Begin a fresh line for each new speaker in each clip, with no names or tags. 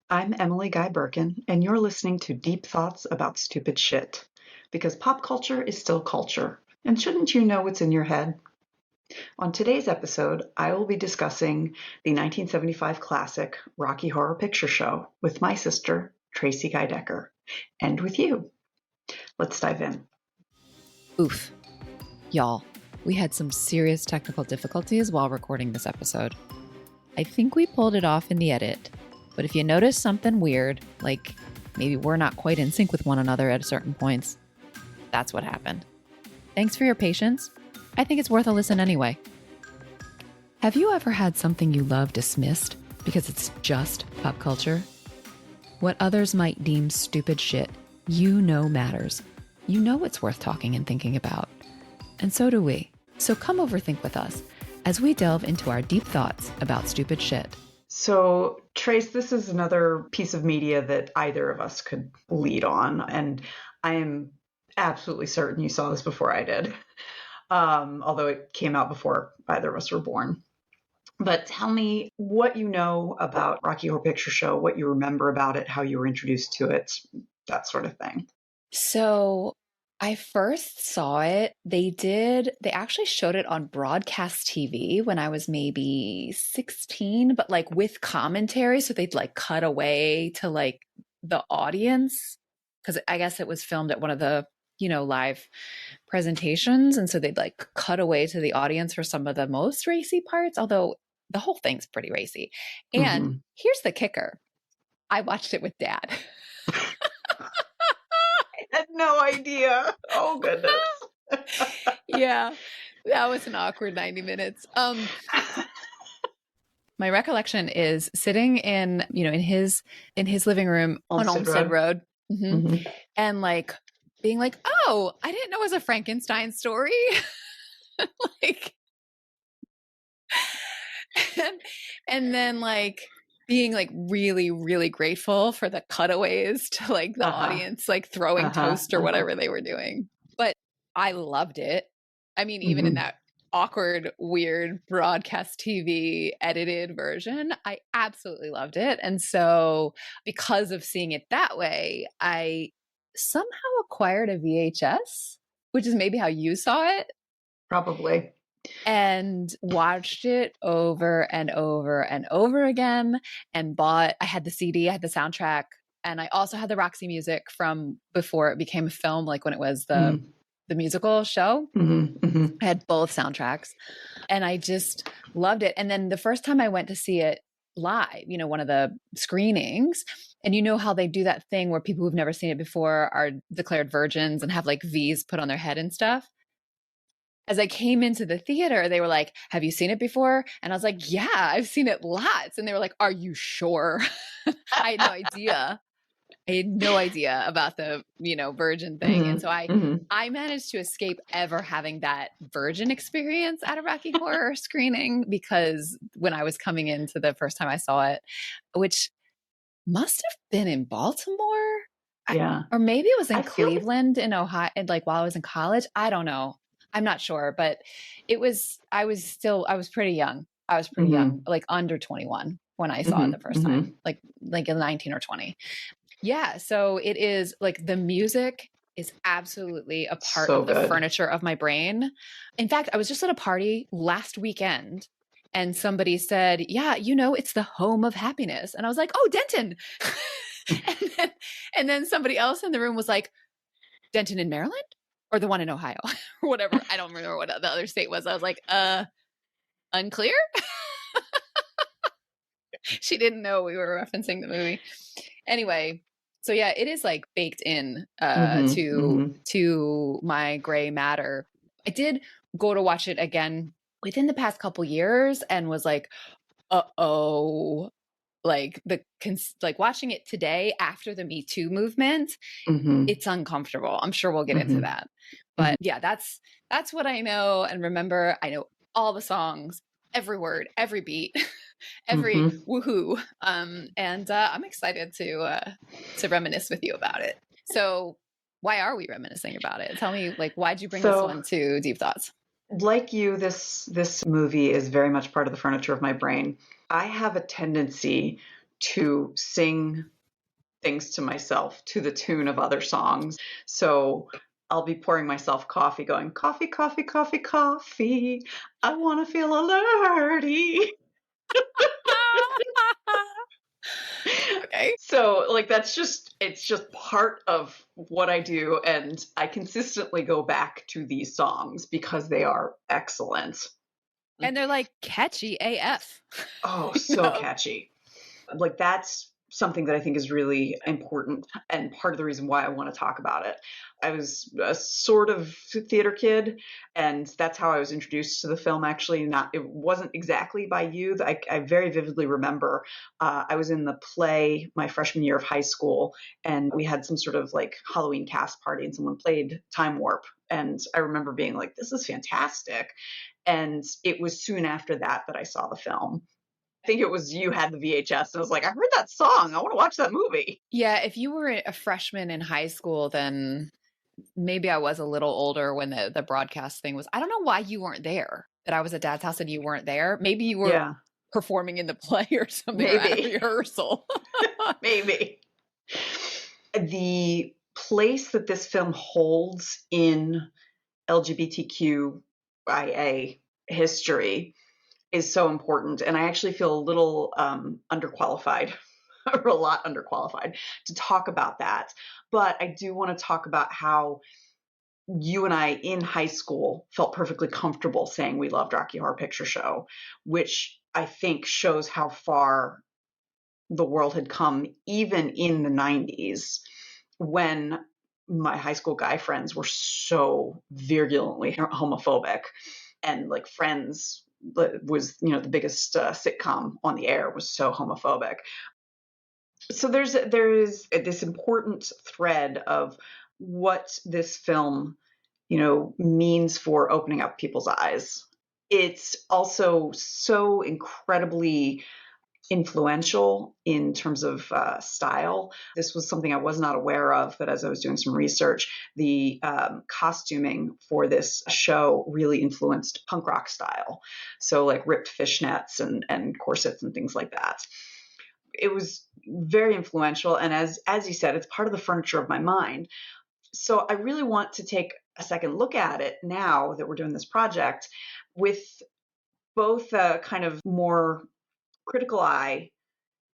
I'm Emily Guy Birkin, and you're listening to Deep Thoughts About Stupid Shit. Because pop culture is still culture, and shouldn't you know what's in your head? On today's episode, I will be discussing the 1975 classic Rocky Horror Picture Show with my sister, Tracie Guy Decker, and with you. Let's dive in.
Oof. Y'all, we had some serious technical difficulties while recording this episode. I think we pulled it off in the edit, but if you notice something weird, like maybe we're not quite in sync with one another at certain points, that's what happened. Thanks for your patience. I think it's worth a listen anyway. Have you ever had something you love dismissed because it's just pop culture? What others might deem stupid shit, you know matters. You know it's worth talking and thinking about. And so do we. So come overthink with us as we delve into our deep thoughts about stupid shit.
So, Trace, this is another piece of media that either of us could lead on, and I am absolutely certain you saw this before I did, although it came out before either of us were born. But tell me what you know about Rocky Horror Picture Show, what you remember about it, how you were introduced to it, that sort of thing.
So I first saw it. They actually showed it on broadcast TV when I was maybe 16, but like with commentary. So they'd like cut away to like the audience because I guess it was filmed at one of the, live presentations. And so they'd like cut away to the audience for some of the most racy parts, although the whole thing's pretty racy. And here's the kicker. I watched it with Dad.
I had no idea. Oh, goodness.
Yeah, that was an awkward 90 minutes. My recollection is sitting in his living room on Olmsted Road. And like being like, oh, I didn't know it was a Frankenstein story. Like, and then like being like really, really grateful for the cutaways to like the audience, like throwing toast or whatever they were doing. But I loved it. I mean, even in that awkward, weird broadcast TV edited version, I absolutely loved it. And so because of seeing it that way, I somehow acquired a VHS, which is maybe how you saw it.
Probably.
And watched it over and over and over again and I had the CD, I had the soundtrack, and I also had the Roxy music from before it became a film, like when it was the musical show. I had both soundtracks and I just loved it. And then the first time I went to see it live, one of the screenings, and you know how they do that thing where people who've never seen it before are declared virgins and have like V's put on their head and stuff. As I came into the theater, they were like, have you seen it before? And I was like, yeah, I've seen it lots. And they were like, are you sure? I had no idea. I had no idea about the, virgin thing. And so I managed to escape ever having that virgin experience at a Rocky Horror screening, because when I was coming into the first time I saw it, which must have been in Baltimore.
Yeah.
Or maybe it was in Cleveland in Ohio, like while I was in college. I don't know. I'm not sure, but I was pretty young. I was pretty young, like under 21 when I saw it the first time, like 19 or 20. Yeah. So it is like the music is absolutely a part of the furniture of my brain. In fact, I was just at a party last weekend and somebody said, yeah, it's the home of happiness. And I was like, oh, Denton. and then somebody else in the room was like, Denton in Maryland? Or the one in Ohio or whatever. I don't remember what the other state was. I was like, unclear. She didn't know we were referencing the movie. Anyway, so yeah, it is like baked in to my gray matter. I did go to watch it again within the past couple years and was like, like watching it today after the Me Too movement, it's uncomfortable. I'm sure we'll get into that. But yeah, that's what I know and remember. I know all the songs, every word, every beat, every woohoo. And I'm excited to reminisce with you about it. So why are we reminiscing about it? Tell me, like, why'd you bring this one to Deep Thoughts?
Like you, this movie is very much part of the furniture of my brain. I have a tendency to sing things to myself to the tune of other songs. So I'll be pouring myself coffee going, coffee, coffee, coffee, coffee. I want to feel alerty.
Okay.
So like it's just part of what I do, and I consistently go back to these songs because they are excellent.
And they're like catchy AF.
Oh, so catchy. Like that's something that I think is really important and part of the reason why I want to talk about it. I was a sort of theater kid, and that's how I was introduced to the film. Actually, it wasn't exactly by you. I very vividly remember I was in the play my freshman year of high school, and we had some sort of like Halloween cast party, and someone played Time Warp, and I remember being like, "This is fantastic." And it was soon after that I saw the film. I think it was you had the VHS, and I was like, I heard that song. I want to watch that movie.
Yeah, if you were a freshman in high school, then maybe I was a little older when the broadcast thing was. I don't know why you weren't there, that I was at Dad's house and you weren't there. Maybe you were performing in the play or something, or at a rehearsal.
Maybe. The place that this film holds in LGBTQIA history is so important. And I actually feel a little underqualified, or a lot underqualified to talk about that. But I do want to talk about how you and I in high school felt perfectly comfortable saying we loved Rocky Horror Picture Show, which I think shows how far the world had come, even in the 90s, when my high school guy friends were so virulently homophobic, and like Friends was, the biggest sitcom on the air, was so homophobic. So there is this important thread of what this film, means for opening up people's eyes. It's also so incredibly influential in terms of style. This was something I was not aware of, but as I was doing some research, the costuming for this show really influenced punk rock style. So like ripped fishnets and corsets and things like that. It was very influential. And as you said, it's part of the furniture of my mind. So I really want to take a second look at it now that we're doing this project with both a kind of more critical eye,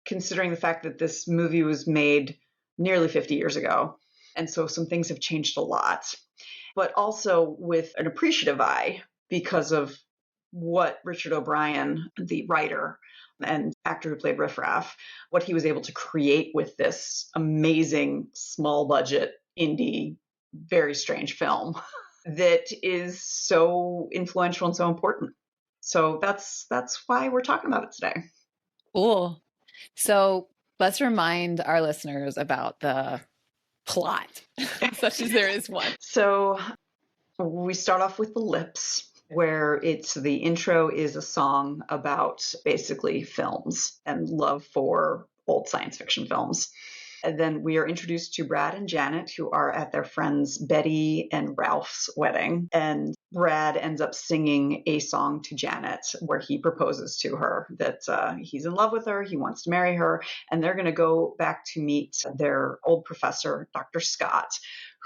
considering the fact that this movie was made nearly 50 years ago. And so some things have changed a lot, but also with an appreciative eye because of what Richard O'Brien, the writer and actor who played Riff Raff, what he was able to create with this amazing small budget indie, very strange film that is so influential and so important. So that's why we're talking about it today.
Cool. So let's remind our listeners about the plot, such as there is one.
So we start off with the lips, where the intro is a song about basically films and love for old science fiction films. And then we are introduced to Brad and Janet, who are at their friends Betty and Ralph's wedding. And Brad ends up singing a song to Janet where he proposes to her that he's in love with her, he wants to marry her, and they're going to go back to meet their old professor, Dr. Scott,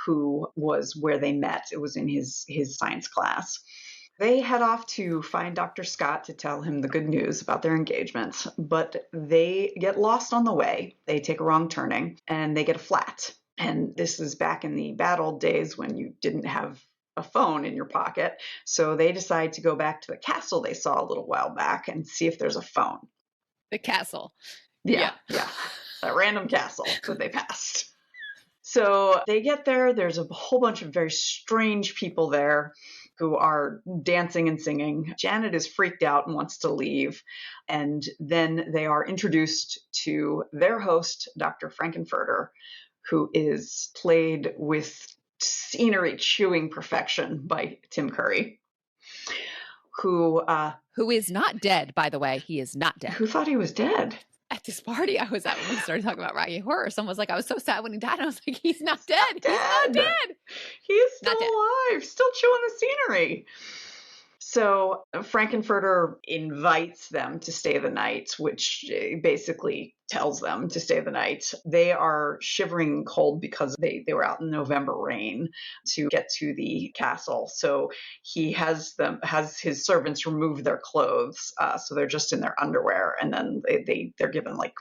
who was where they met. It was in his science class. They head off to find Dr. Scott to tell him the good news about their engagement, but they get lost on the way. They take a wrong turning and they get a flat. And this is back in the bad old days when you didn't have a phone in your pocket. So they decide to go back to the castle they saw a little while back and see if there's a phone.
The castle.
Yeah. A random castle that they passed. So they get there. There's a whole bunch of very strange people there who are dancing and singing. Janet is freaked out and wants to leave. And then they are introduced to their host, Dr. Frankenfurter, who is played with scenery chewing perfection by Tim Curry, who
is not dead, by the way. He is not dead.
Who thought he was dead?
At this party I was at when we started talking about Rocky Horror, someone was like, I was so sad when he died. And I was like, he's not dead. He's not dead.
He is still alive, still chewing the scenery. So Frankenfurter invites them to stay the night, which basically tells them to stay the night. They are shivering cold because they were out in November rain to get to the castle. So he has his servants remove their clothes, so they're just in their underwear, and then they're given like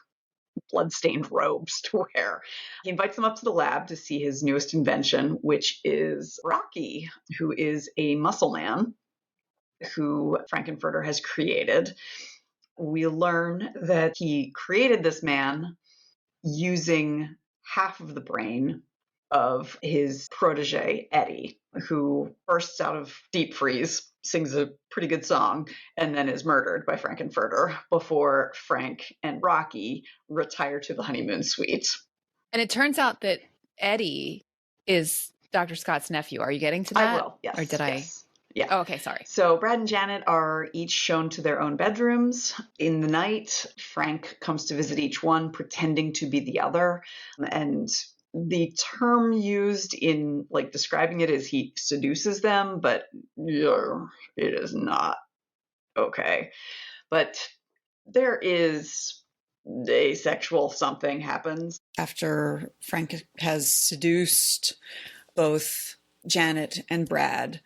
bloodstained robes to wear. He invites them up to the lab to see his newest invention, which is Rocky, who is a muscle man who Frankenfurter has created. We learn that he created this man using half of the brain of his protege, Eddie, who bursts out of deep freeze, sings a pretty good song, and then is murdered by Frankenfurter before Frank and Rocky retire to the honeymoon suite.
And it turns out that Eddie is Dr. Scott's nephew. Are you getting to that?
I will, yes.
Or did
yes. Yeah.
Oh, okay, sorry.
So Brad and Janet are each shown to their own bedrooms. In the night, Frank comes to visit each one, pretending to be the other. And the term used in like describing it is he seduces them, but yeah, it is not okay. But there is a sexual something happens.
After Frank has seduced both Janet and Brad,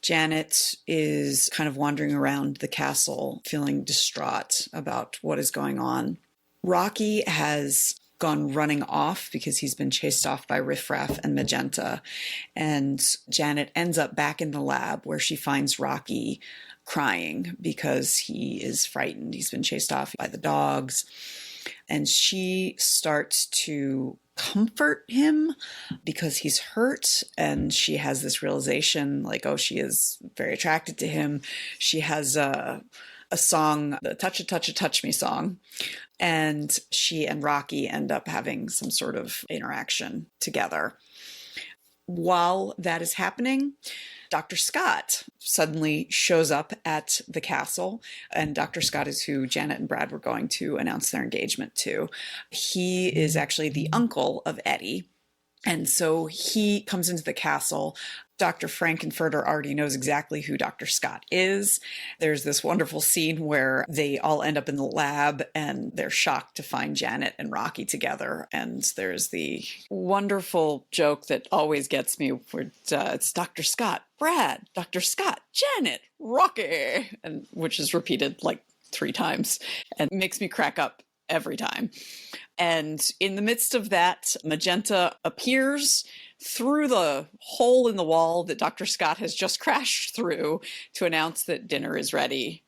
Janet is kind of wandering around the castle, feeling distraught about what is going on. Rocky has gone running off because he's been chased off by Riff Raff and Magenta. And Janet ends up back in the lab where she finds Rocky crying because he is frightened. He's been chased off by the dogs. And she starts to comfort him because he's hurt, and she has this realization like, oh, she is very attracted to him. She has a song, the touch me song, and she and Rocky end up having some sort of interaction together. While that is happening, Dr. Scott suddenly shows up at the castle, and Dr. Scott is who Janet and Brad were going to announce their engagement to. He is actually the uncle of Eddie, and so he comes into the castle. Dr. Frankenfurter already knows exactly who Dr. Scott is. There's this wonderful scene where they all end up in the lab and they're shocked to find Janet and Rocky together. And there's the wonderful joke that always gets me where it's Dr. Scott, Brad, Dr. Scott, Janet, Rocky, and which is repeated like 3 times and makes me crack up every time. And in the midst of that, Magenta appears through the hole in the wall that Dr. Scott has just crashed through to announce that dinner is ready.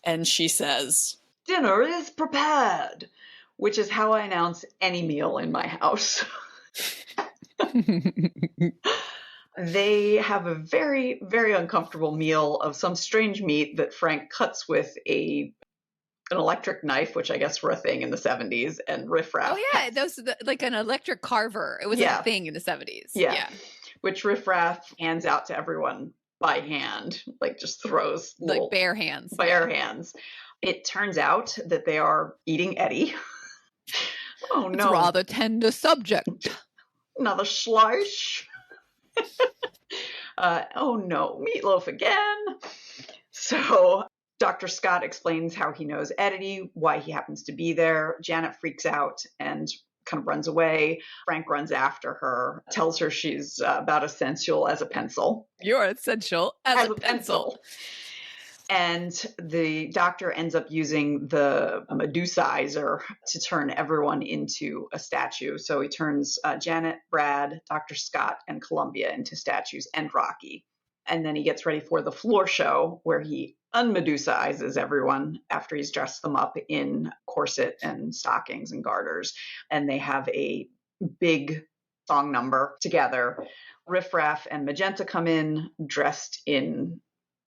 And she says,
"Dinner is prepared," which is how I announce any meal in my house. They have a very, very uncomfortable meal of some strange meat that Frank cuts with an electric knife, which I guess were a thing in the 70s, and Riff Raff.
Oh yeah, those like an electric carver. It was a thing in the 70s.
Yeah. Which Riff Raff hands out to everyone by hand, like just throws
like bare hands.
Bare hands. It turns out that they are eating Eddie. Oh no.
It's a rather tender subject.
Another slice. Oh no, meatloaf again. So Dr. Scott explains how he knows Eddie, why he happens to be there. Janet freaks out and kind of runs away. Frank runs after her, tells her she's about as sensual as a pencil.
You're essential as a pencil.
And the doctor ends up using the Medusaizer to turn everyone into a statue. So he turns Janet, Brad, Dr. Scott, and Columbia into statues, and Rocky. And then he gets ready for the floor show where he unmedusizes everyone after he's dressed them up in corset and stockings and garters. And they have a big song number together. Riff Raff and Magenta come in dressed in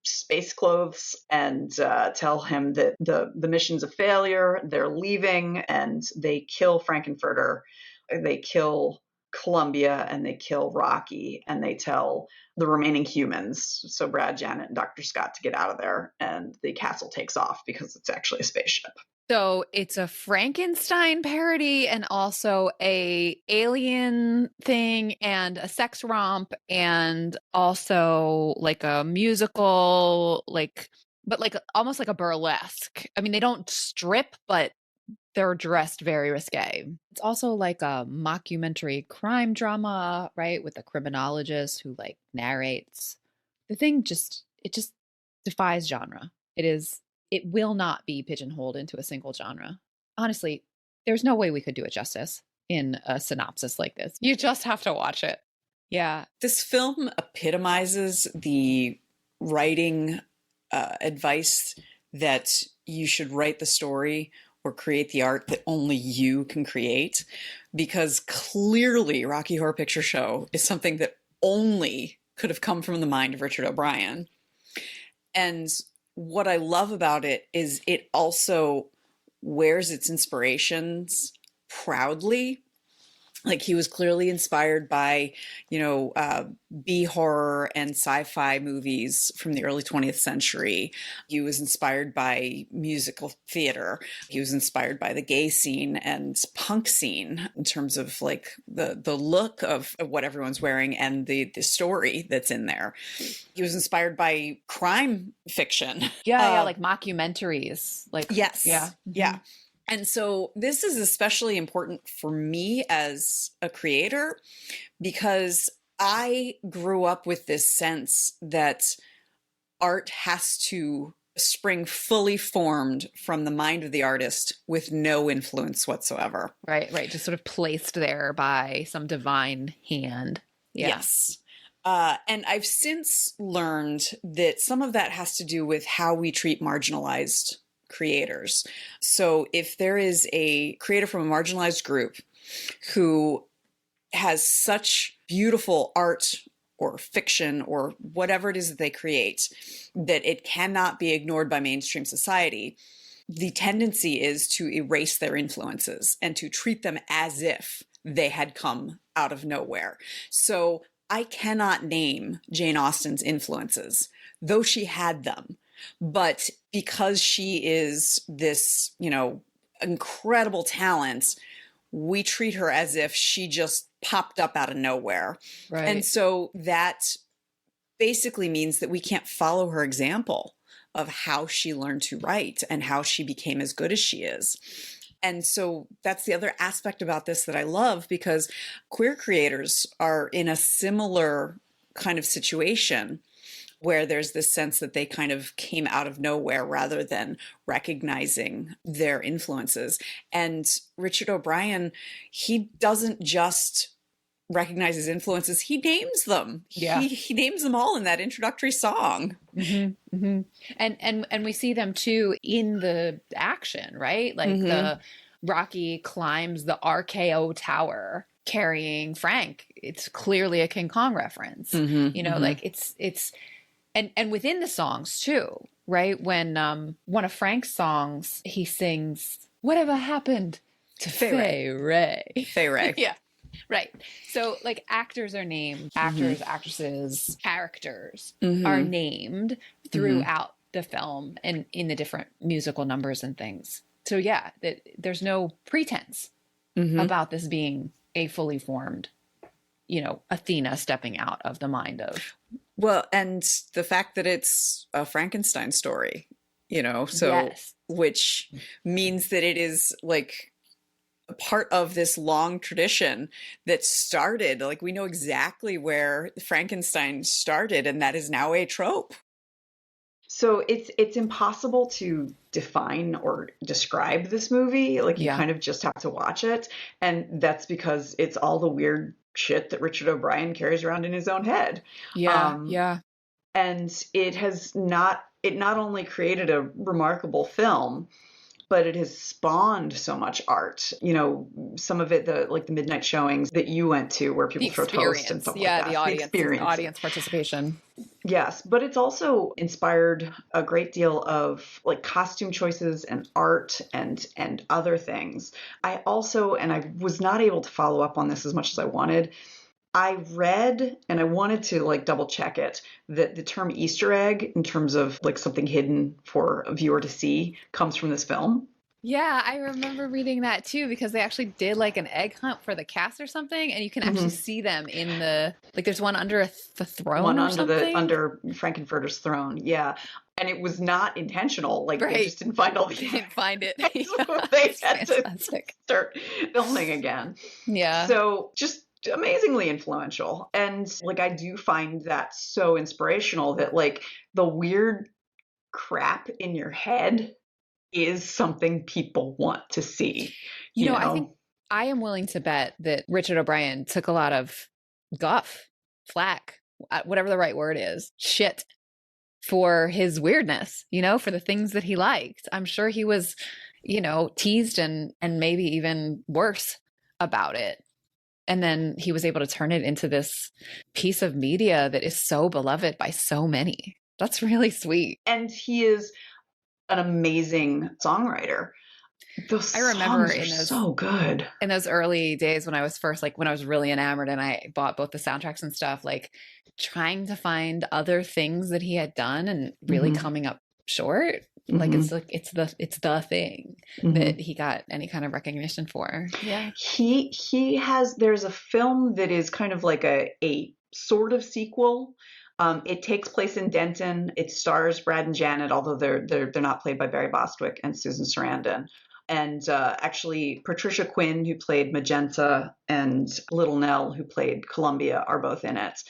space clothes and tell him that the mission's a failure. They're leaving, and they kill Frankenfurter. They kill Columbia and they kill Rocky and they tell the remaining humans, so Brad, Janet, and Dr. Scott, to get out of there, and the castle takes off because it's actually a spaceship.
So it's a Frankenstein parody and also a alien thing and a sex romp and also like a musical, but like almost like a burlesque. I mean, they don't strip, but they're dressed very risque. It's also like a mockumentary crime drama, right? With a criminologist who like narrates. The thing just defies genre. It will not be pigeonholed into a single genre. Honestly, there's no way we could do it justice in a synopsis like this. You just have to watch it. Yeah.
This film epitomizes the writing advice that you should write the story or create the art that only you can create, because clearly Rocky Horror Picture Show is something that only could have come from the mind of Richard O'Brien. And what I love about it is it also wears its inspirations proudly. Like, he was clearly inspired by, B-horror and sci-fi movies from the early 20th century. He was inspired by musical theater. He was inspired by the gay scene and punk scene in terms of like the look of what everyone's wearing and the story that's in there. He was inspired by crime fiction.
Yeah, like mockumentaries. Like,
yes.
Yeah.
Yeah. And so this is especially important for me as a creator because I grew up with this sense that art has to spring fully formed from the mind of the artist with no influence whatsoever.
Right. Just sort of placed there by some divine hand. Yeah.
Yes. And I've since learned that some of that has to do with how we treat marginalized creators. So if there is a creator from a marginalized group who has such beautiful art or fiction or whatever it is that they create that it cannot be ignored by mainstream society, the tendency is to erase their influences and to treat them as if they had come out of nowhere. So I cannot name Jane Austen's influences, though she had them. But because she is this, incredible talent, we treat her as if she just popped up out of nowhere.
Right.
And so that basically means that we can't follow her example of how she learned to write and how she became as good as she is. And so that's the other aspect about this that I love, because queer creators are in a similar kind of situation where there's this sense that they kind of came out of nowhere rather than recognizing their influences. And Richard O'Brien, he doesn't just recognize his influences, he names them.
Yeah.
He names them all in that introductory song.
Mm-hmm, mm-hmm. And we see them too in the action, right? Like the Rocky climbs the RKO tower carrying Frank. It's clearly a King Kong reference. Like it's and within the songs too, right? When one of Frank's songs, he sings, "Whatever happened to Fay Ray?"
Fay Ray.
Yeah. Right. So like actors are named, actors, actresses, characters are named throughout the film and in the different musical numbers and things. So yeah, there's no pretense about this being a fully formed, Athena stepping out of the mind of.
Well, and the fact that it's a Frankenstein story,
Yes.
Which means that it is like a part of this long tradition that started, like we know exactly where Frankenstein started, and that is now a trope.
So it's impossible to define or describe this movie. Like, you kind of just have to watch it. And that's because it's all the weird shit that Richard O'Brien carries around in his own head.
Yeah.
And it not only created a remarkable film, but it has spawned so much art. Some of it, the midnight showings that you went to where people throw toast and stuff like that.
Yeah, the audience participation.
Yes, but it's also inspired a great deal of like costume choices and art and other things. I also, and I was not able to follow up on this as much as I wanted. I read, and I wanted to like double check it, that the term Easter egg in terms of like something hidden for a viewer to see comes from this film.
Yeah, I remember reading that too because they actually did like an egg hunt for the cast or something, and you can actually
Hmm.
see them in the like. There's one under the
One
throne or
under the
something.
under Frankenfurter's throne, yeah, and it was not intentional. Like they
Right.
just didn't find all
They
the
didn't find it.
so
Yeah,
they
it's
had to
fantastic.
start filming again.
Yeah.
So just amazingly influential. And like I do find that so inspirational that like the weird crap in your head is something people want to see,
You
you
know, I think
know?
I am willing to bet that Richard O'Brien took a lot of guff, flack, whatever the right word is, shit for his weirdness, you know, for the things that he liked. I'm sure he was, you know, teased and maybe even worse about it. And then he was able to turn it into this piece of media that is so beloved by so many. That's really sweet.
And he is an amazing songwriter. Those
I remember
songs are so good.
in those early days when I was first like when I was really enamored and I bought both the soundtracks and stuff, like trying to find other things that he had done and really
Mhm.
coming up short. Like
Mhm.
it's the thing
Mhm.
that he got any kind of recognition for. Yeah.
He has there's a film that is kind of like a sort of sequel. It takes place in Denton. It stars Brad and Janet, although they're not played by Barry Bostwick and Susan Sarandon. And actually, Patricia Quinn, who played Magenta, and Little Nell, who played Columbia, are both in it.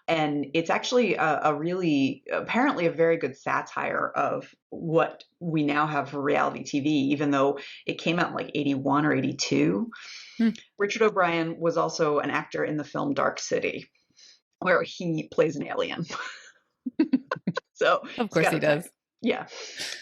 And it's actually a really, apparently, a very good satire of what we now have for reality TV, even though it came out in like 81 or 82.
Hmm.
Richard O'Brien was also an actor in the film Dark City, where he plays an alien. So
Of
he's
course
got
he
a type.
does.
Yeah.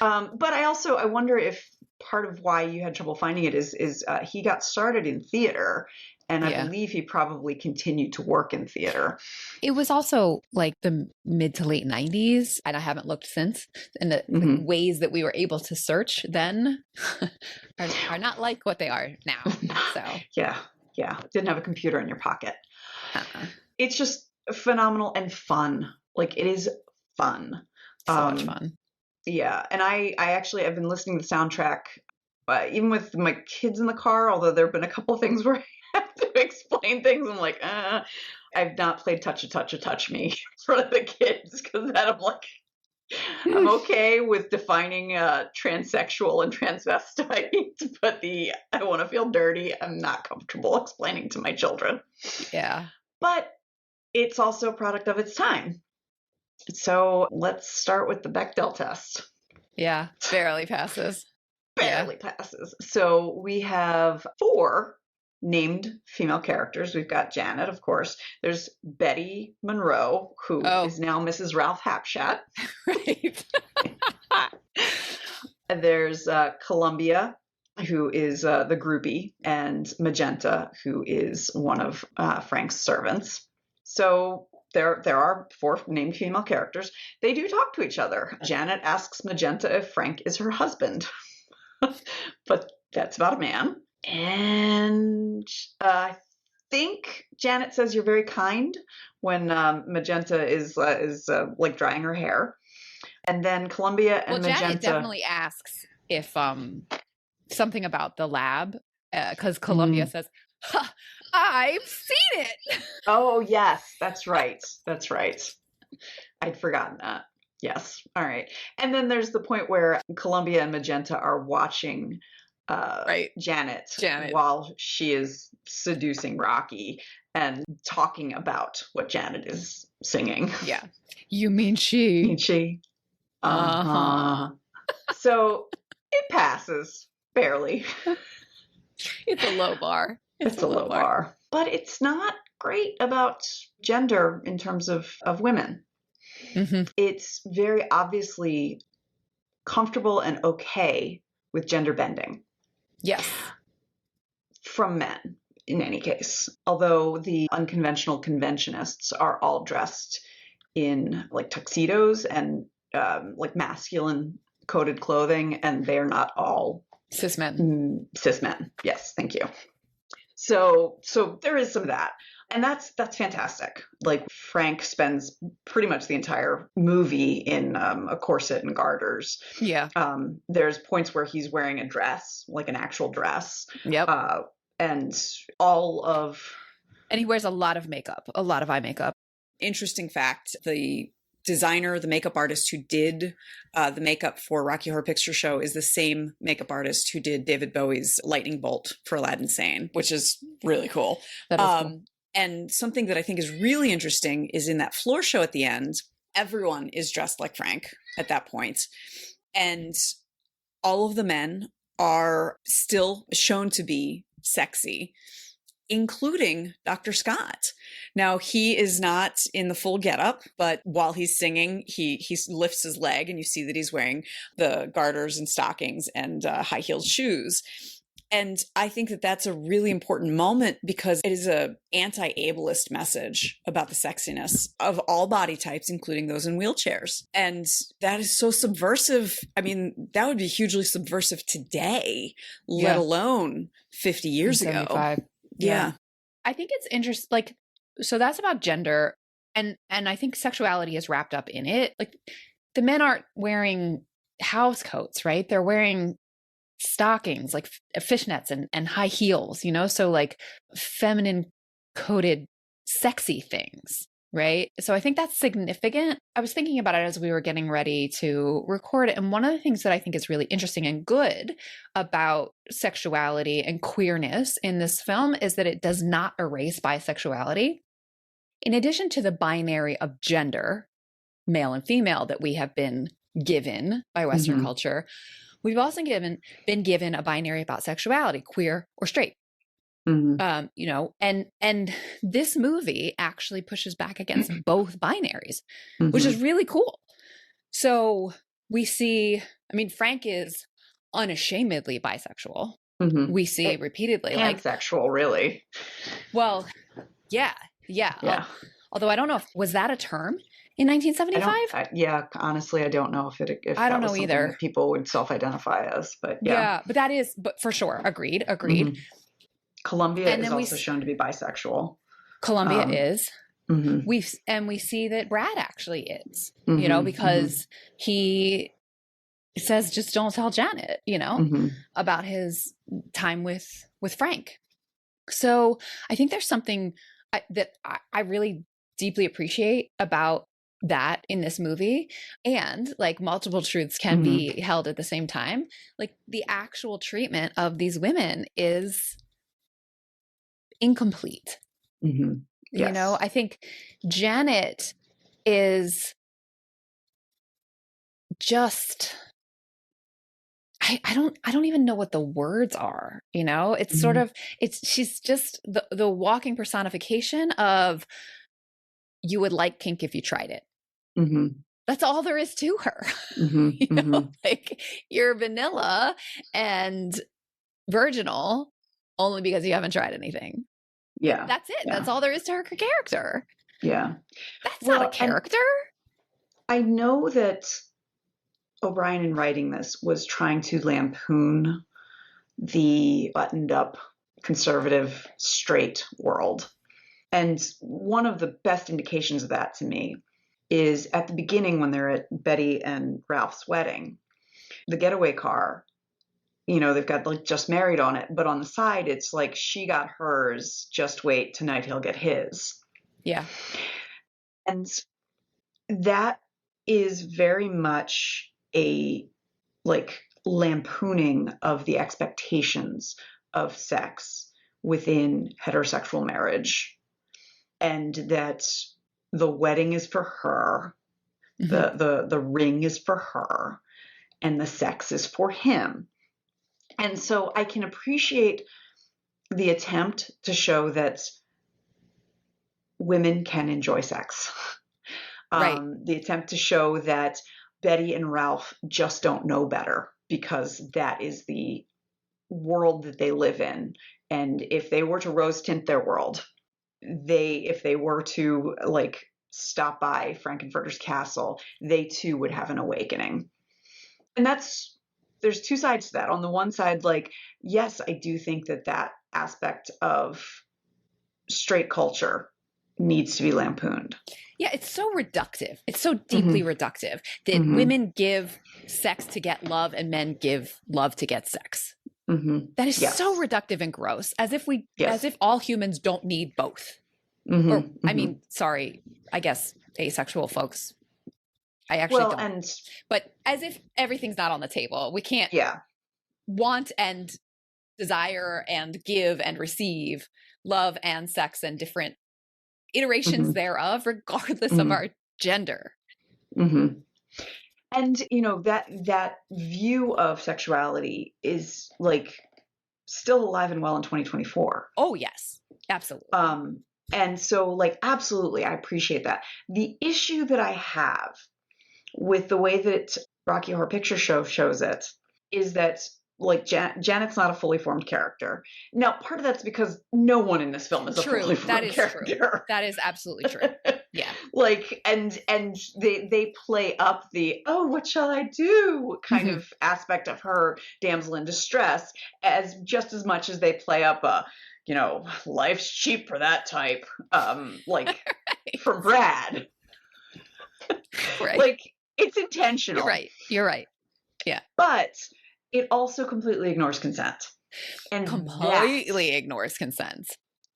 But I wonder if part of why you had trouble finding it is he got started in theater, and I
Yeah.
believe he probably continued to work in theater.
It was also like the mid to late 90s, and I haven't looked since. And the
Mhm.
ways that we were able to search then are not like what they are now. So,
Yeah. Didn't have a computer in your pocket.
uh-uh.
It's just phenomenal and fun. Like it is fun.
So much fun.
Yeah, and I've been listening to the soundtrack, even with my kids in the car. Although there have been a couple of things where I have to explain things. I'm like, I've not played Touch Me in front of the kids because that I'm like, I'm okay with defining transsexual and transvestite, but the I want to feel dirty, I'm not comfortable explaining to my children.
Yeah.
But it's also a product of its time. So let's start with the Bechdel test.
Yeah. Barely passes.
Barely passes. So we have 4 named female characters. We've got Janet, of course. There's Betty Monroe, who is now Mrs. Ralph Hapshat.
Right.
There's Columbia, who is the groupie, and Magenta, who is one of Frank's servants. So there are 4 named female characters. They do talk to each other. Janet asks Magenta if Frank is her husband, but that's about a man. And I think Janet says you're very kind when Magenta is like drying her hair. And then Columbia and Magenta.
Janet definitely asks if something about the lab because Columbia says, "I've seen it."
Oh yes, that's right. I'd forgotten that. Yes. All right. And then there's the point where Columbia and Magenta are watching Janet while she is seducing Rocky and talking about what Janet is singing.
Yeah. You mean she?
Mean she? So it passes barely.
It's a low bar.
It's a low bar. But it's not great about gender in terms of women.
Mm-hmm.
It's very obviously comfortable and okay with gender bending.
Yes.
From men, in any case. Although the unconventional conventionists are all dressed in like tuxedos and like masculine coded clothing, and they're not all
cis men.
Cis men. Yes, thank you. So there is some of that. And that's fantastic. Like Frank spends pretty much the entire movie in a corset and garters.
Yeah.
There's points where he's wearing a dress, like an actual dress.
Yep.
And
he wears a lot of makeup, a lot of eye makeup.
Interesting fact, the designer, the makeup artist who did the makeup for Rocky Horror Picture Show is the same makeup artist who did David Bowie's lightning bolt for Aladdin Sane, which is really cool.
That is cool.
And something that I think is really interesting is in that floor show at the end, everyone is dressed like Frank at that point. And all of the men are still shown to be sexy, including Dr. Scott. Now, he is not in the full getup, but while he's singing, he lifts his leg and you see that he's wearing the garters and stockings and high-heeled shoes. And I think that that's a really important moment because it is a anti-ableist message about the sexiness of all body types, including those in wheelchairs. And that is so subversive. I mean, that would be hugely subversive today, let alone 50 years ago. Yeah.
I think it's interesting. Like, so that's about gender. And I think sexuality is wrapped up in it. Like the men aren't wearing house coats, right? They're wearing stockings, like fishnets and high heels, you know? So like feminine coded sexy things, right? So I think that's significant. I was thinking about it as we were getting ready to record it. And one of the things that I think is really interesting and good about sexuality and queerness in this film is that it does not erase bisexuality. In addition to the binary of gender, male and female, that we have been given by Western culture, we've also been given a binary about sexuality, queer or straight. You know, and this movie actually pushes back against both binaries, which is really cool. So we see, I mean, Frank is unashamedly bisexual. We see repeatedly, like
pansexual, really.
Well, yeah. Although I don't know was that a term in 1975?
Honestly, I don't know if
I don't
that was
know either.
that people would self-identify as, but
but for sure, agreed.
Columbia is also shown to be bisexual.
Columbia is. We see that Brad actually is, you know, because he says, just don't tell Janet, you know, about his time with Frank. So I think there's something that I really deeply appreciate about that in this movie. And like multiple truths can be held at the same time. Like the actual treatment of these women is incomplete. You know, I think Janet is just, I don't even know what the words are, you know, it's sort of, she's just the walking personification of, you would like kink if you tried it. That's all there is to her. You know, like you're vanilla and virginal only because you haven't tried anything.
Yeah.
That's it. That's all there is to her character.
Yeah.
That's not a character.
I know that O'Brien, in writing this, was trying to lampoon the buttoned up, conservative, straight world. And one of the best indications of that to me is at the beginning when they're at Betty and Ralph's wedding, the getaway car, you know, they've got like just married on it, but on the side, it's like she got hers, just wait, tonight he'll get his.
Yeah.
And that is very much a like lampooning of the expectations of sex within heterosexual marriage. And that the wedding is for her, the ring is for her, and the sex is for him. And so I can appreciate the attempt to show that women can enjoy sex.
Right.
The attempt to show that Betty and Ralph just don't know better because that is the world that they live in. And if they were to rose tint their world, if they were to like stop by Frankenfurter's castle, they too would have an awakening. And there's two sides to that. On the one side, like, yes, I do think that aspect of straight culture needs to be lampooned.
Yeah, it's so reductive. It's so deeply reductive that women give sex to get love and men give love to get sex. That is so reductive and gross, as if all humans don't need both. Or, I mean, sorry, I guess asexual folks. I actually don't. But as if everything's not on the table. We can't want and desire and give and receive love and sex and different iterations thereof, regardless of our gender.
And, you know, that view of sexuality is like still alive and well in 2024.
Oh, yes, absolutely.
And so, like, absolutely, I appreciate that. The issue that I have with the way that Rocky Horror Picture Show shows it is that, like, Janet's not a fully formed character. Now, part of that's because no one in this film is a fully formed character.
True. That is absolutely true. Yeah.
Like, and they play up the, oh, what shall I do kind of aspect of her damsel in distress as just as much as they play up a, you know, life's cheap for that type, like for Brad.
Right.
Like, it's intentional.
You're right. Yeah.
But it also completely ignores consent. And
completely ignores consent.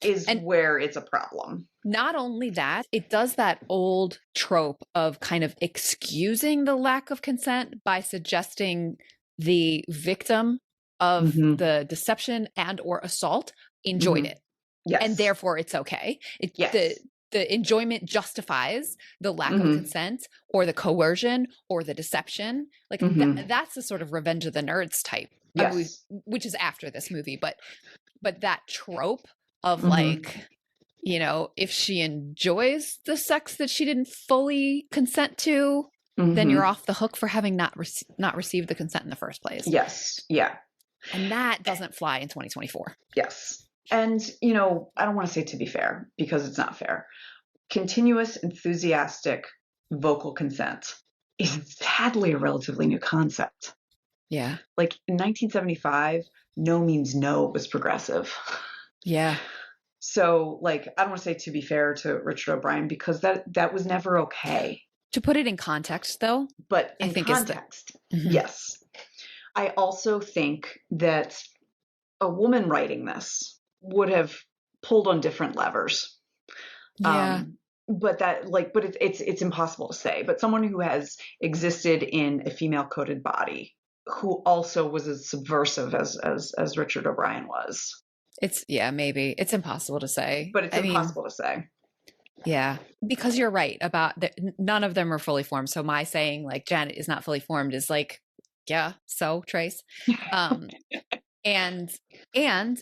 And where it's a problem.
Not only that, it does that old trope of kind of excusing the lack of consent by suggesting the victim of the deception and or assault enjoyed it.
Yes.
And therefore it's okay. The enjoyment justifies the lack of consent or the coercion or the deception. Like that's the sort of Revenge of the Nerds type, which is after this movie. But that trope of like, you know, if she enjoys the sex that she didn't fully consent to, then you're off the hook for having not received the consent in the first place.
Yes. Yeah.
And that doesn't fly in 2024.
Yes. And, you know, I don't want to say to be fair because it's not fair. Continuous, enthusiastic vocal consent is sadly a relatively new concept.
Yeah.
Like in 1975, no means no was progressive.
Yeah.
So, like, I don't want to say to be fair to Richard O'Brien because that was never okay.
To put it in context, though,
but in context, yes. I also think that a woman writing this would have pulled on different levers.
Yeah.
But it's impossible to say. But someone who has existed in a female coded body, who also was as subversive as Richard O'Brien was.
Maybe it's impossible to say.
But it's impossible to say.
Yeah, because you're right about none of them are fully formed. So my saying like Janet is not fully formed is like, yeah, so Trace. And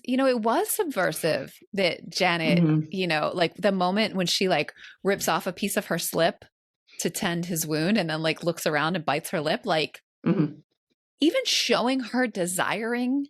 you know, it was subversive that Janet, you know, like the moment when she like rips off a piece of her slip to tend his wound and then like looks around and bites her lip, like even showing her desiring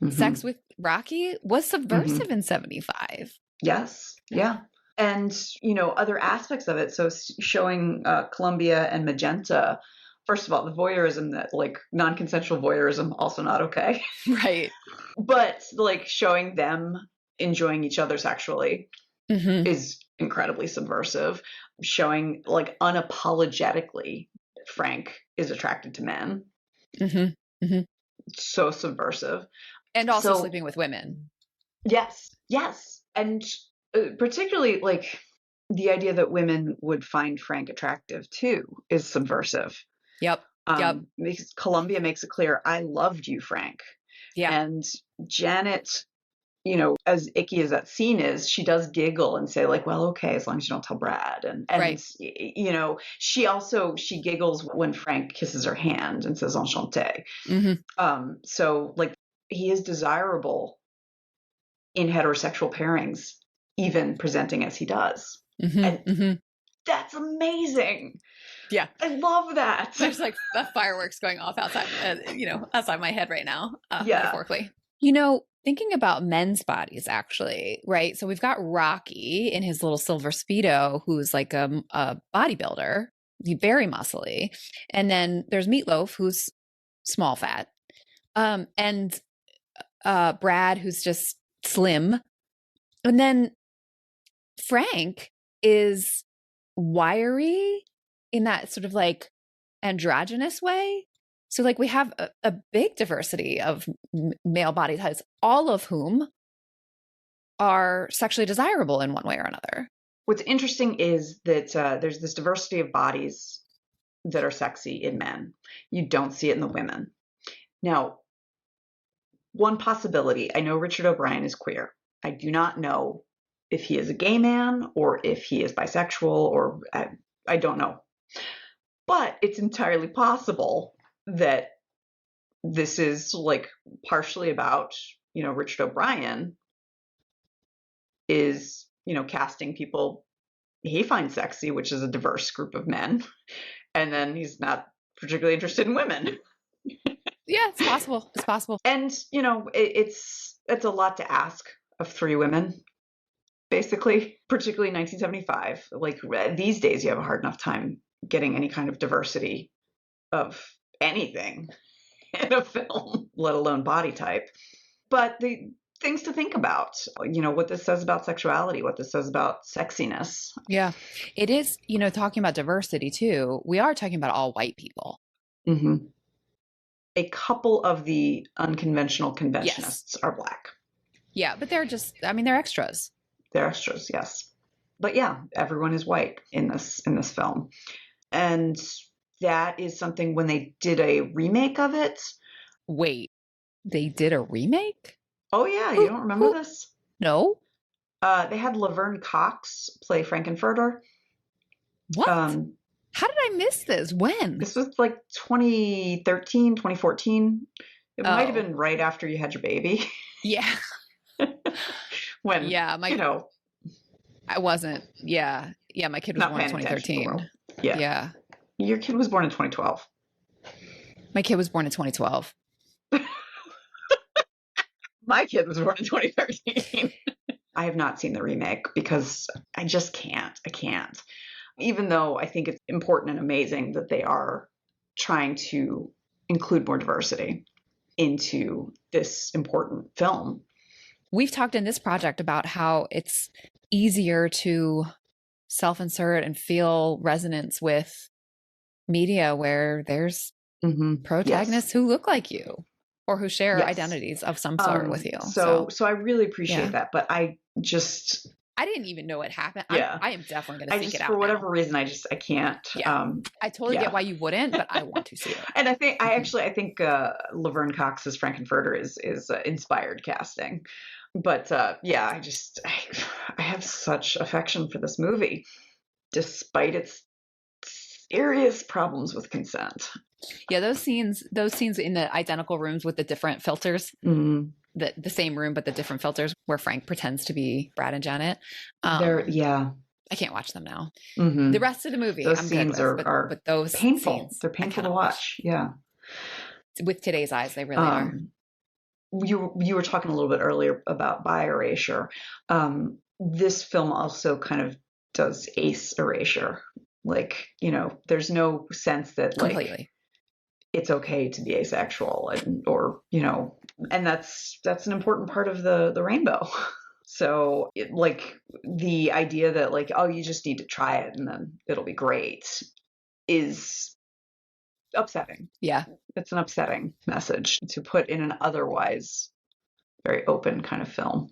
sex with Rocky was subversive in 75.
Yes. Yeah. And, you know, other aspects of it. So showing Columbia and Magenta, first of all, the voyeurism, that like non-consensual voyeurism, also not okay.
Right.
But like showing them enjoying each other sexually is incredibly subversive. Showing like unapologetically Frank is attracted to men. So subversive.
And also sleeping with women.
Yes. Yes. And particularly like the idea that women would find Frank attractive too is subversive.
Yep.
Columbia makes it clear, I loved you, Frank.
Yeah.
And Janet, you know, as icky as that scene is, she does giggle and say like, well, okay, as long as you don't tell Brad. And
right.
You know, she giggles when Frank kisses her hand and says enchanté. So like he is desirable in heterosexual pairings, even presenting as he does. And that's amazing.
Yeah.
I love that.
There's like the fireworks going off outside, outside my head right now,
yeah.
metaphorically. You know, thinking about men's bodies, actually, right? So we've got Rocky in his little silver Speedo, who's like a bodybuilder, very muscly. And then there's Meatloaf, who's small fat. And Brad, who's just slim. And then Frank is wiry in that sort of like androgynous way. So like we have a big diversity of male body types, all of whom are sexually desirable in one way or another.
What's interesting is that there's this diversity of bodies that are sexy in men. You don't see it in the women. Now, one possibility, I know Richard O'Brien is queer. I do not know if he is a gay man or if he is bisexual, or I don't know. But it's entirely possible that this is like partially about, Richard O'Brien is, casting people he finds sexy, which is a diverse group of men. And then he's not particularly interested in women.
Yeah, it's possible. It's possible.
And, it's a lot to ask of 3 women, basically, particularly in 1975. Like these days, you have a hard enough time getting any kind of diversity of anything in a film, let alone body type. But the things to think about, what this says about sexuality, what this says about sexiness.
Yeah, it is, talking about diversity too. We are talking about all white people.
Mm-hmm. A couple of the unconventional conventionists are Black.
Yeah, but they're they're extras.
They're extras, yes. But yeah, everyone is white in this film. And that is something when they did a remake of it.
Wait, they did a remake?
Oh yeah, you don't remember this?
No.
They had Laverne Cox play Frankenfurter.
What? How did I miss this? When?
This was like 2013, 2014. It might have been right after you had your baby.
Yeah.
When,
I wasn't. Yeah. Yeah, my kid was born in 2013.
Yeah. Your kid was born in 2012.
My kid was born in 2012.
My kid was born in 2013. I have not seen the remake because I just can't. I can't. Even though I think it's important and amazing that they are trying to include more diversity into this important film.
We've talked in this project about how it's easier to self-insert and feel resonance with media where there's protagonists who look like you or who share identities of some sort with you.
So I really appreciate that, but I
didn't even know it happened.
Yeah.
I am definitely going to seek it out.
For whatever reason, I can't.
Yeah. I totally get why you wouldn't, but I want to see it.
And I think Laverne Cox's Frankenfurter is inspired casting. But I have such affection for this movie, despite its serious problems with consent.
Yeah, those scenes in the identical rooms with the different filters, the same room but the different filters where Frank pretends to be Brad and Janet. I can't watch them now. The rest of the movie,
those
I'm
scenes
good with,
are
but those
painful.
Scenes,
they're painful to watch. Yeah,
with today's eyes, they really are.
You were talking a little bit earlier about bi erasure. This film also kind of does ace erasure. Like, there's no sense that
completely
it's okay to be asexual and that's an important part of the rainbow. So the idea that you just need to try it and then it'll be great is upsetting.
Yeah.
It's an upsetting message to put in an otherwise very open kind of film.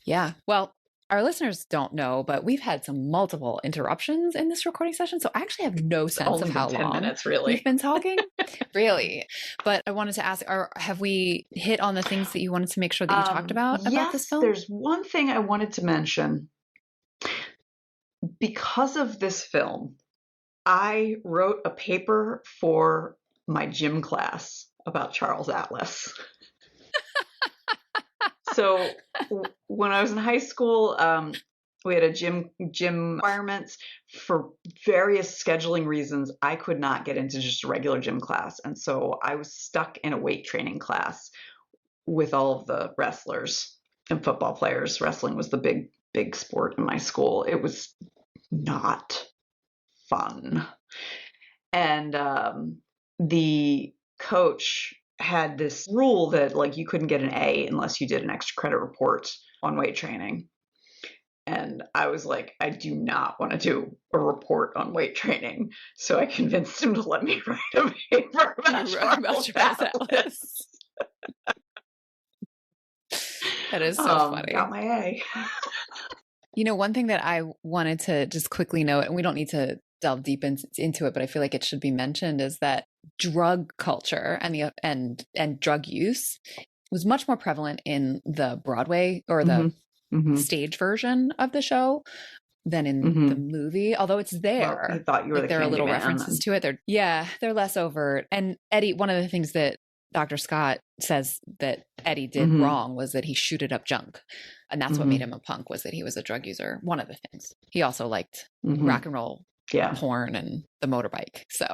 Yeah. Well, our listeners don't know, but we've had some multiple interruptions in this recording session. So I actually have no sense of how
10
long
minutes, really.
we've been talking. Really. But I wanted to ask, have we hit on the things that you wanted to make sure that you talked about this film?
There's one thing I wanted to mention. Because of this film, I wrote a paper for my gym class about Charles Atlas. So when I was in high school, we had a gym requirements. For various scheduling reasons, I could not get into just a regular gym class. And so I was stuck in a weight training class with all of the wrestlers and football players. Wrestling was the big sport in my school. It was not fun. And the coach had this rule that like you couldn't get an A unless you did an extra credit report on weight training. And I was like, I do not want to do a report on weight training. So I convinced him to let me write a paper about Charles Atlas.
That is so funny.
Got my A.
You know, one thing that I wanted to just quickly note, and we don't need to delve deep into it, but I feel like it should be mentioned, is that drug culture and drug use was much more prevalent in the Broadway or the stage version of the show than in the movie, although it's there.
Well, I thought you were
there are little references to it. They're less overt. And Eddie, one of the things that Dr. Scott says that Eddie did wrong was that he shooted up junk. And that's what made him a punk, was that he was a drug user. One of the things. He also liked rock and roll, porn, and the motorbike. So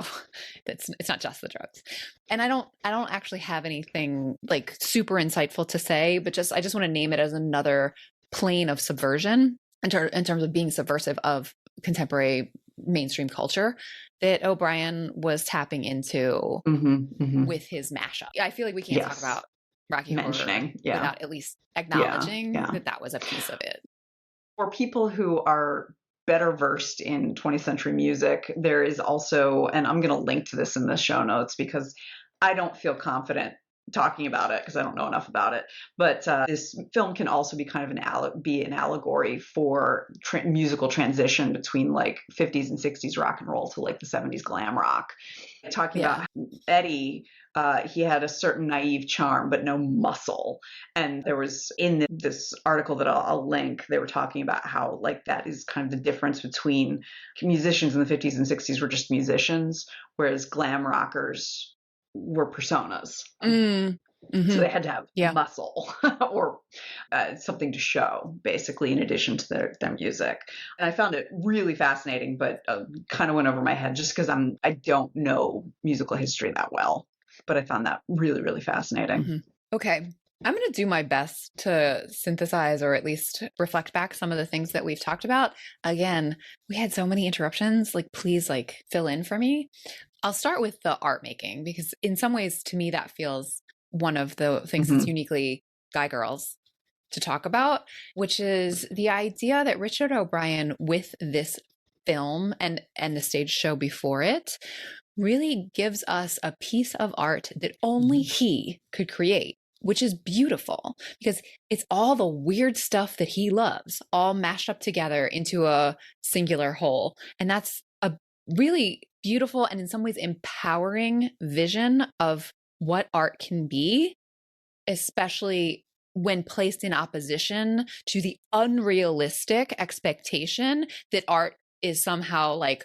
it's not just the drugs. And I don't actually have anything like super insightful to say, but I just want to name it as another plane of subversion in terms of being subversive of contemporary mainstream culture that O'Brien was tapping into with his mashup. I feel like we can't talk about Rocky Horror without at least acknowledging that was a piece of it.
For people who are better versed in 20th century music, there is also, and I'm going to link to this in the show notes because I don't feel confident talking about it because I don't know enough about it. But this film can also be kind of be an allegory for musical transition between like 50s and 60s rock and roll to like the 70s glam rock. Talking about Eddie, he had a certain naive charm, but no muscle. And there was in this article that I'll link, they were talking about how like that is kind of the difference between musicians in the 50s and 60s were just musicians, whereas glam rockers were personas. So they had to have muscle or something to show, basically, in addition to their music. And I found it really fascinating, but kind of went over my head just because I don't know musical history that well. But I found that really, really fascinating.
Okay. I'm going to do my best to synthesize or at least reflect back some of the things that we've talked about. Again, we had so many interruptions. Like, please, like, fill in for me. I'll start with the art making, because in some ways, to me, that feels one of the things that's uniquely Guy Girls to talk about, which is the idea that Richard O'Brien, with this film and the stage show before it, really gives us a piece of art that only he could create, which is beautiful because it's all the weird stuff that he loves, all mashed up together into a singular whole. And that's a really beautiful and in some ways empowering vision of what art can be, especially when placed in opposition to the unrealistic expectation that art is somehow like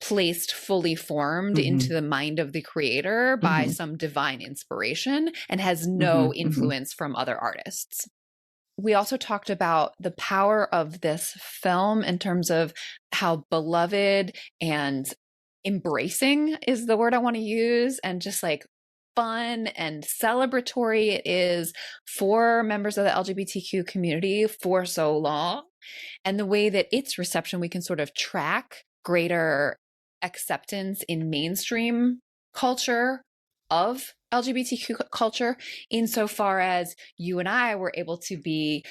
placed fully formed into the mind of the creator by some divine inspiration and has no influence from other artists. We also talked about the power of this film in terms of how beloved and embracing is the word I want to use, and just like fun and celebratory it is for members of the LGBTQ community for so long, and the way that its reception we can sort of track greater acceptance in mainstream culture of LGBTQ culture, insofar as you and I were able to be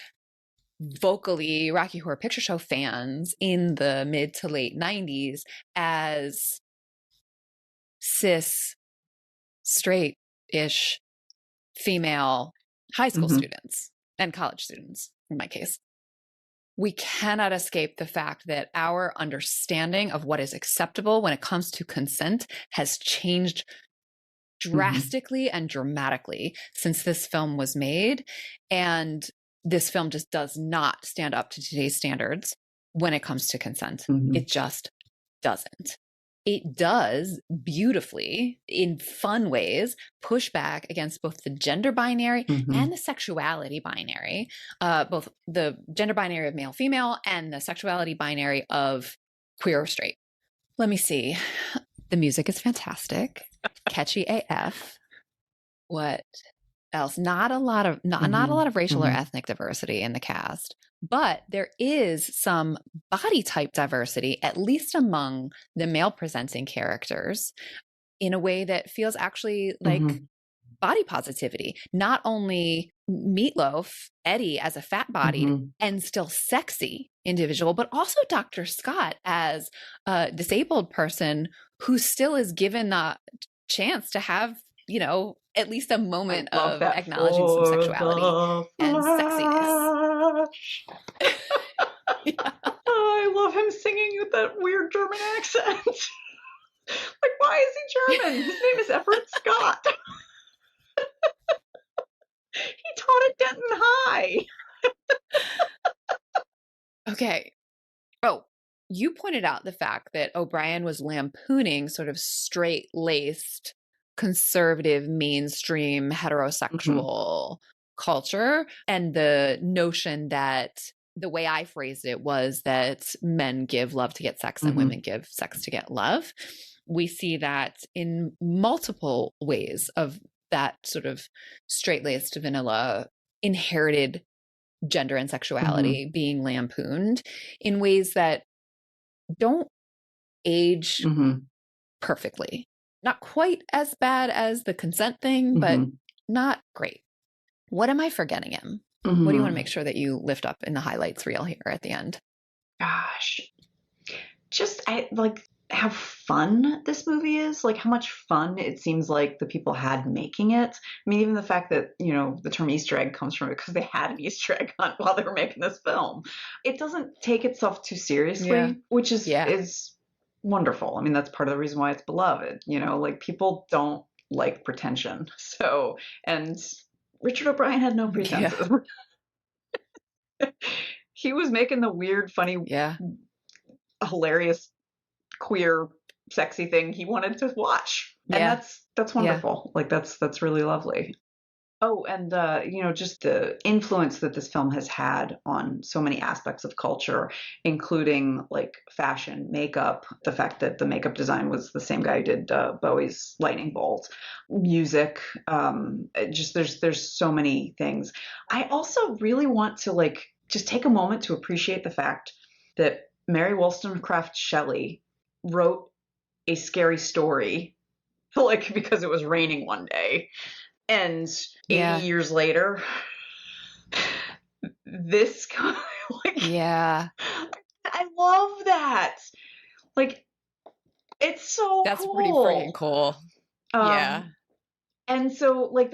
vocally Rocky Horror Picture Show fans in the mid to late 90s as cis, straight-ish female high school students and college students, in my case. We cannot escape the fact that our understanding of what is acceptable when it comes to consent has changed drastically and dramatically since this film was made. And this film just does not stand up to today's standards when it comes to consent. It just doesn't. It does beautifully, in fun ways, push back against both the gender binary and the sexuality binary, both the gender binary of male, female, and the sexuality binary of queer or straight. Let me see. The music is fantastic. Catchy AF. What else. Not a lot of racial or ethnic diversity in the cast, but there is some body type diversity, at least among the male presenting characters, in a way that feels actually like body positivity. Not only Meatloaf, Eddie as a fat bodied and still sexy individual, but also Dr. Scott as a disabled person who still is given the chance to have, you know, at least a moment of acknowledging some sexuality and sexiness.
Yeah. Oh, I love him singing with that weird German accent. Like, why is he German? His name is Everett Scott. He taught at Denton High.
Okay. Oh, you pointed out the fact that O'Brien was lampooning sort of straight-laced, conservative, mainstream, heterosexual culture, and the notion that the way I phrased it was that men give love to get sex and women give sex to get love. We see that in multiple ways of that sort of straight-laced, vanilla, inherited gender and sexuality being lampooned in ways that don't age perfectly. Not quite as bad as the consent thing, but not great. What am I forgetting, Em? What do you want to make sure that you lift up in the highlights reel here at the end?
Gosh, just how fun this movie is, like how much fun it seems like the people had making it. I mean, even the fact that, you know, the term Easter egg comes from it because they had an Easter egg hunt while they were making this film. It doesn't take itself too seriously, which is wonderful. I mean, that's part of the reason why it's beloved. You know, like people don't like pretension. So, and Richard O'Brien had no pretenses. He was making the weird, funny, hilarious, queer, sexy thing he wanted to watch. And that's wonderful. Like that's really lovely. Oh, and you know, just the influence that this film has had on so many aspects of culture, including like fashion, makeup, the fact that the makeup design was the same guy who did Bowie's Lightning Bolt, music, just there's so many things. I also really want to like just take a moment to appreciate the fact that Mary Wollstonecraft Shelley wrote a scary story, like because it was raining one day. And 80 years later, this kind of like, I love that. Like, it's so
That's
cool.
pretty freaking cool.
And so like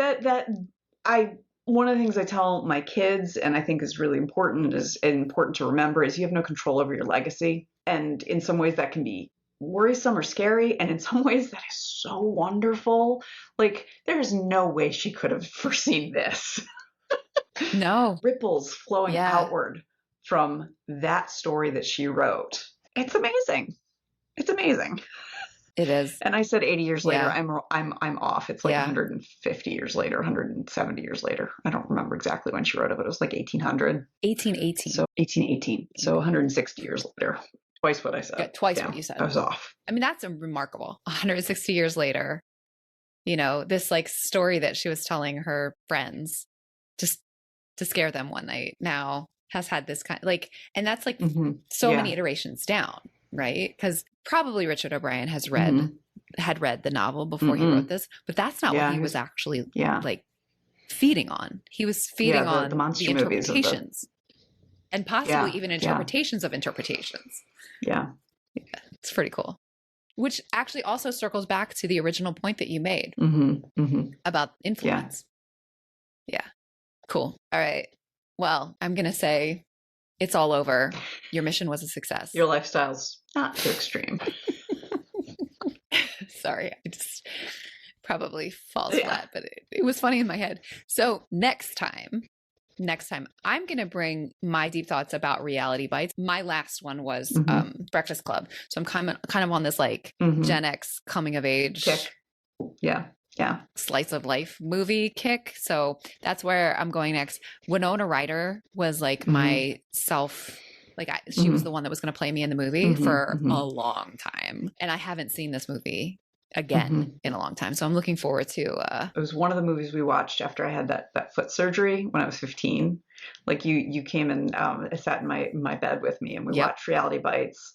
one of the things I tell my kids, and I think is really important to remember, is you have no control over your legacy. And in some ways that can be worrisome or scary, and in some ways that is so wonderful. Like there's no way she could have foreseen this.
No.
Ripples flowing outward from that story that she wrote. It's amazing. It's amazing.
It is.
And I said 80 years later. I'm off. It's like 150 years later, 170 years later. I don't remember exactly when she wrote it, but it was like 1800.
1818.
So 1818. So 160 years later. Twice what I said.
Yeah, twice what you said.
I was off.
I mean, that's a remarkable. 160 years later, you know, this like story that she was telling her friends just to scare them one night now has had this kind like, and that's like so many iterations down, right? Because probably Richard O'Brien had read the novel before he wrote this, but that's not what he was actually like feeding on. He was feeding on the interpretations. And possibly even interpretations of interpretations. Yeah. It's pretty cool. Which actually also circles back to the original point that you made about influence. Yeah. Cool. All right. Well, I'm going to say it's all over. Your mission was a success.
Your lifestyle's not too extreme.
Sorry. I just probably falls flat, but it was funny in my head. So next time I'm going to bring my deep thoughts about reality bites. My last one was Breakfast Club. So I'm kind of on this like Gen X coming of age
kick.
Slice of life movie kick. So that's where I'm going next. Winona Ryder was like my she was the one that was going to play me in the movie for a long time. And I haven't seen this movie again in a long time. So I'm looking forward to
It was one of the movies we watched after I had that foot surgery when I was 15. Like you came and sat in my bed with me and we watched Reality Bites.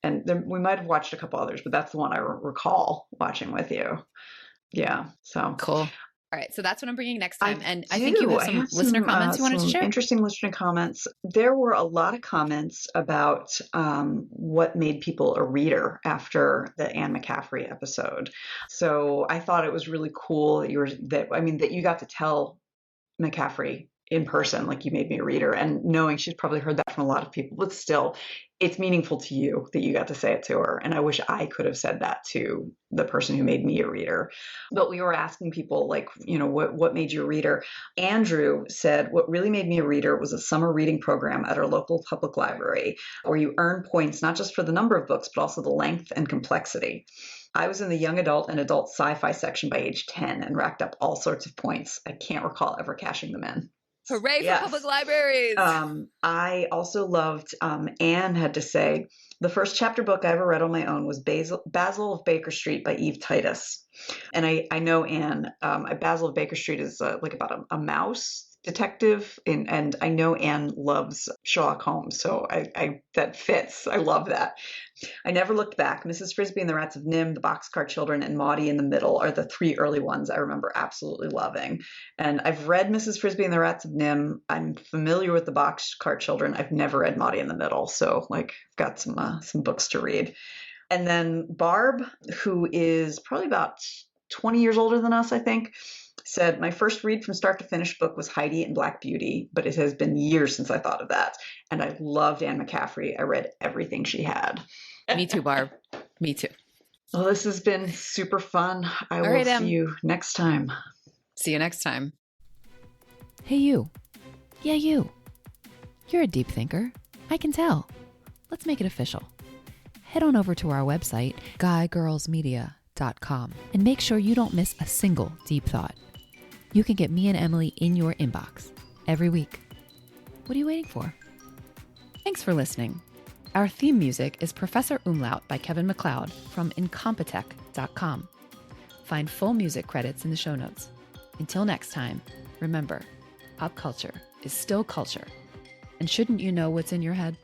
And then we might have watched a couple others, but that's the one I recall watching with you. Yeah. So
cool. All right, so that's what I'm bringing next time. And I think you have some listener comments you wanted to share.
Interesting listener comments. There were a lot of comments about what made people a reader after the Anne McCaffrey episode. So I thought it was really cool that you got to tell McCaffrey in person, like, you made me a reader, and knowing she's probably heard that from a lot of people, but still it's meaningful to you that you got to say it to her. And I wish I could have said that to the person who made me a reader. But we were asking people, like, what made you a reader? Andrew said, what really made me a reader was a summer reading program at our local public library where you earn points not just for the number of books, but also the length and complexity. I was in the young adult and adult sci-fi section by age 10 and racked up all sorts of points. I can't recall ever cashing them in.
Hooray for public libraries!
I also loved, Anne had to say, the first chapter book I ever read on my own was Basil of Baker Street by Eve Titus. And I know Anne, Basil of Baker Street is like about a mouse detective, and I know Anne loves Sherlock Holmes, so I that fits. I love that. I never looked back. Mrs. Frisby and the Rats of Nim, The Boxcar Children, and Maudie in the Middle are the three early ones I remember absolutely loving. And I've read Mrs. Frisby and the Rats of Nim. I'm familiar with The Boxcar Children. I've never read Maudie in the Middle, so like I've got some books to read. And then Barb, who is probably about 20 years older than us, I think, said, my first read from start to finish book was Heidi and Black Beauty, but it has been years since I thought of that. And I loved Anne McCaffrey. I read everything she had.
Me too, Barb. Me too.
Well, this has been super fun. I will see you next time.
See you next time. Hey, you. Yeah, you. You're a deep thinker. I can tell. Let's make it official. Head on over to our website, guygirlsmedia.com, and make sure you don't miss a single deep thought. You can get me and Emily in your inbox every week. What are you waiting for? Thanks for listening. Our theme music is Professor Umlaut by Kevin MacLeod from incompetech.com. Find full music credits in the show notes. Until next time, remember, pop culture is still culture. And shouldn't you know what's in your head?